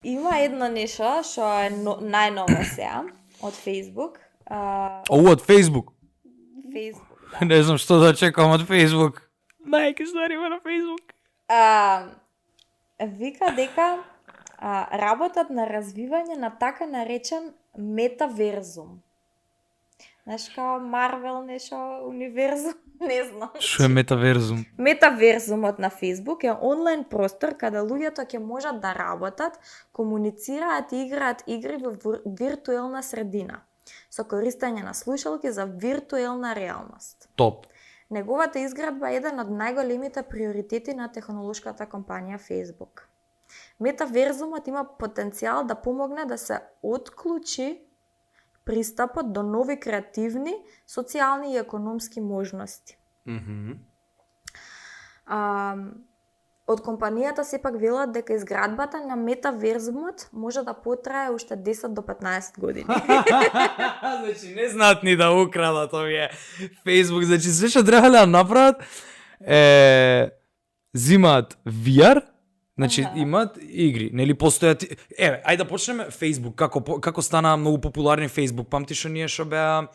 Има едно нешто што е најново сега од Facebook. Ово од Facebook. Facebook, да. Не знам што да чекам од Facebook. Најки ствари има на Facebook. Вика дека работат на развивање на така наречен метаверзум. Знаеш, као Марвел нешто, универзум, не знам. Што е метаверзум? Метаверзумот на Facebook е онлайн простор каде луѓето ќе можат да работат, комуницираат и играат игри во виртуелна средина, со користење на слушалки за виртуелна реалност. Топ. Неговата изградба е еден од најголемите приоритети на технолошката компанија Facebook. Метаверзумот има потенцијал да помогне да се отклучи пристапот до нови креативни, социјални и економски можности. Од компанијата сепак велат дека изградбата на метаверзумот може да потрае уште 10 до 15 години. Значи не знаат ни да украдат овие Facebook, значи се што треба да направат зимаат VR, значи имаат игри, нели постојат. Еве, ајде да почнеме Facebook, како стана многу популарни Facebook. Памтиш оние што беа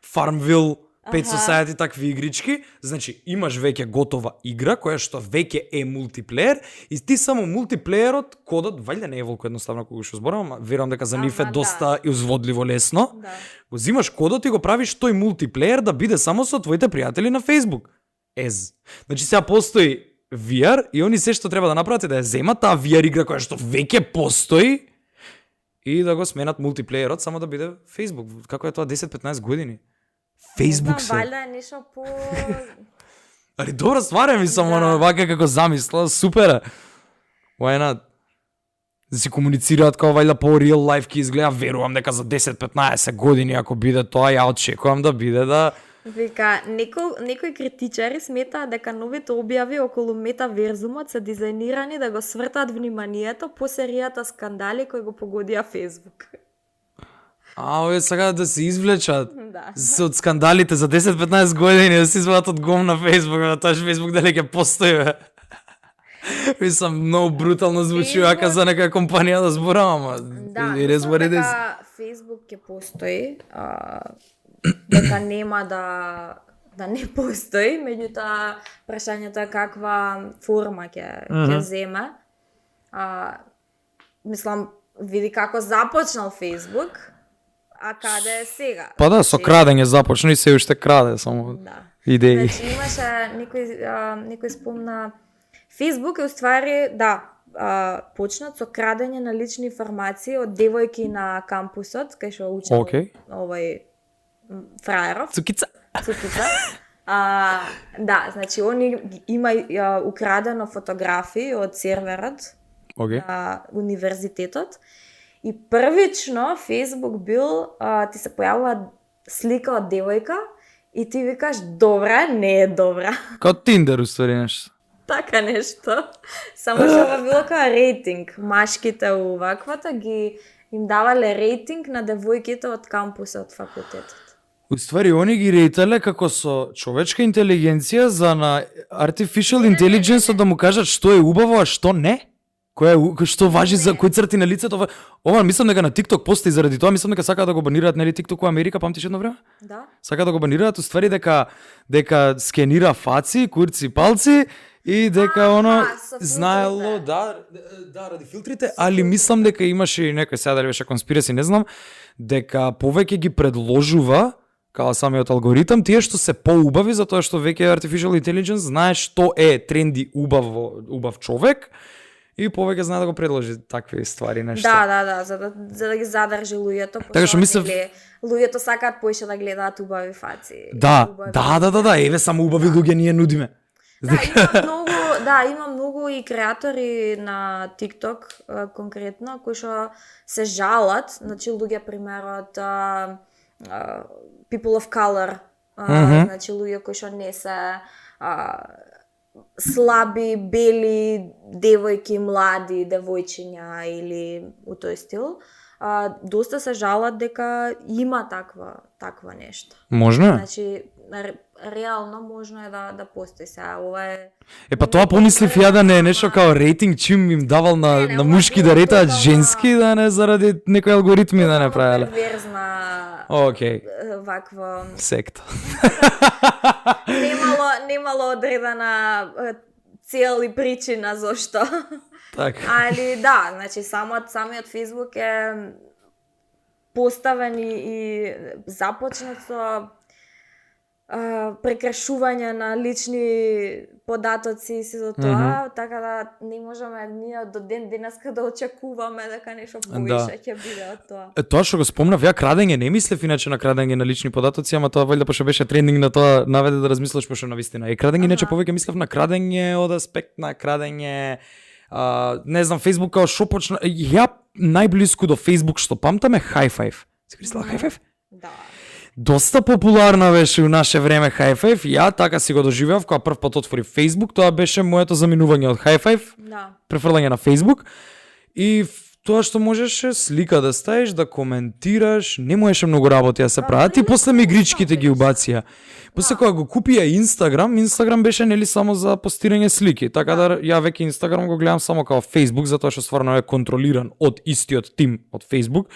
Farmville, Pet Society, такви игрички. Значи имаш веќе готова игра која што веќе е мултиплеер и ти само мултиплеерот кодот, вајде не е волку едноставно кога што зборам, верувам дека за нив е доста изводливо лесно. Да. Го зимаш кодот и го правиш тој мултиплеер да биде само со твоите пријатели на Facebook. Значи сега постои VR и они се што треба да направат е да ја земат таа VR игра која што веќе постои и да го сменат мултиплеерот само да биде Facebook. Како е тоа 10-15 години? Facebook се. Валја е нешто по... Али добра ствар е, мислам, оно вака како замисла, супер е. Why not? Да си комуницираат како вајда по real life ки изгледа, верувам дека за 10-15 години ако биде тоа, ја очекувам да биде да... Вика, некои критичари сметаат дека новите објави околу метаверзумот се дизајнирани да го свртат вниманието по серијата скандали кои го погодија Facebook. Овие сакаат да се извлечат Да. од скандалите за 10-15 години, да се извадат од гом на Facebook, да тоа Facebook дали ќе постои, бе. Мислам, многу брутално звучи Facebook... ака за нека компанија да зборам, ама Да, it is what it is. дека Facebook ќе постои, дека нема да не постои, меѓутоа прашањето е каква форма ќе земе. Мислам, види како започнал Facebook, а каде е сега? Па да, со крадење започна и се уште краде, само Да. идеи. Значи имаше некој спомна Facebook е уствари, почнат со крадење на лични информации од девојки на кампусот, кај што учел овој фраеров. Цукица. Да, значи они има украдено фотографии од серверот на универзитетот. И првично Facebook бил, ти се појавува слика од девојка и ти викаш добра, не е добра. Као Tinder уствари нешто. Така нешто. Само што ова било као рейтинг. Машките уваквата им давале рейтинг на девојките од кампусот, од факултетот. Уствари, они ги рейтале како со човечка интелигенција за на artificial intelligence да му кажат што е убаво, а што не? Што важи за кои црти на лицето? Ова мислам дека на TikTok постои заради тоа, мислам дека сакаат да го банираат, нели TikTok во Америка, памтиш едно време? Да. Сакаат да го банираат, уствари дека скенира фаци, курци, палци и дека знаело, ради филтрите, али мислам дека имаше и некој, сега дали беше конспираси, не знам, дека повеќе ги предложува као самиот алгоритам, тие што се поубави затоа што веќе artificial intelligence знае што е тренди убав човек и повеќе знае да го предложи такви ствари нешто. Да, за да ги задржи луѓето, Така што мислев луѓето сакаат поише да гледаат убави фаци. Да, еве само убави луѓе ние нудиме. Има многу и креатори на TikTok конкретно кои што се жалат, значи луѓе пример од people of color, значи луѓе кои што не се слаби, бели девојки, млади девојчиња или у тој стил, доста се жалат дека има таква нешто. Можно е? Значи, реално можно е да постои сега. Ова е... Па тоа помислив ја да не е нешто као рейтинг, чим им давал на мушки да ретаат женски, да не заради некои алгоритми да не правеле. Перверзна... Океј. Ваква... Секта. Немало одредена цел и причина зошто. Така. Али да, значи самиот Фейсбук е поставен и започнат со прекрашување на лични податоци и се за тоа, така да не можеме ние до ден денеска да очекуваме дека нешто повише ќе биде од тоа. Тоа што го спомнав, ја крадење не мислев иначе на крадење на лични податоци, ама тоа валјда пошто беше трендинг на тоа, наведе да размислиш пошто навистина. И крадење иначе повеќе мислев на крадење од аспект на крадење не знам, Facebook као шо почна... Ја најблиску до Facebook што памтам е High Five. Си користила High Five? Да. Доста популарна беше у наше време High Five. Ја така си го доживеав кога прв пат отвори Facebook. Тоа беше моето заминување од High Five. Да. Префрлање на Facebook. И тоа што можеше слика да ставиш, да коментираш, не можеше многу работи да се прават и после мигричките ги убација. После кога го купија Instagram беше нели само за постирање слики, така да ја веќе Instagram го гледам само како Facebook, затоа што стварно е контролиран од истиот тим од Facebook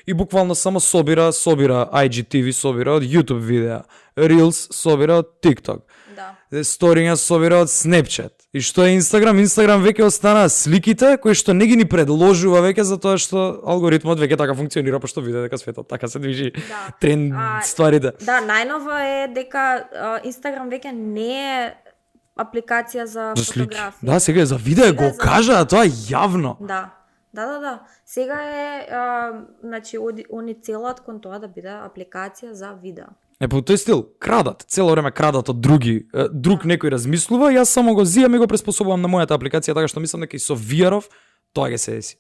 и буквално само собира IGTV, собира од YouTube видеа, Reels собира од TikTok. Да. Сториња собира од Snapchat. И што е Instagram? Instagram веќе останаа сликите кои што не ги ни предложува веќе затоа што алгоритмот веќе така функционира пошто види дека светот така се движи тренд стварите. Да, најново е дека Instagram веќе не е апликација за фотографија. Да, сега за видео го кажа тоа јавно. Да. Сега е значи они целат кон тоа да биде апликација за видео. По тој стил, крадат, цело време крадат од друг некој размислува, јас само го зијам и го приспособувам на мојата апликација, така што мислам дека и со VR-ов тоа ќе се деси.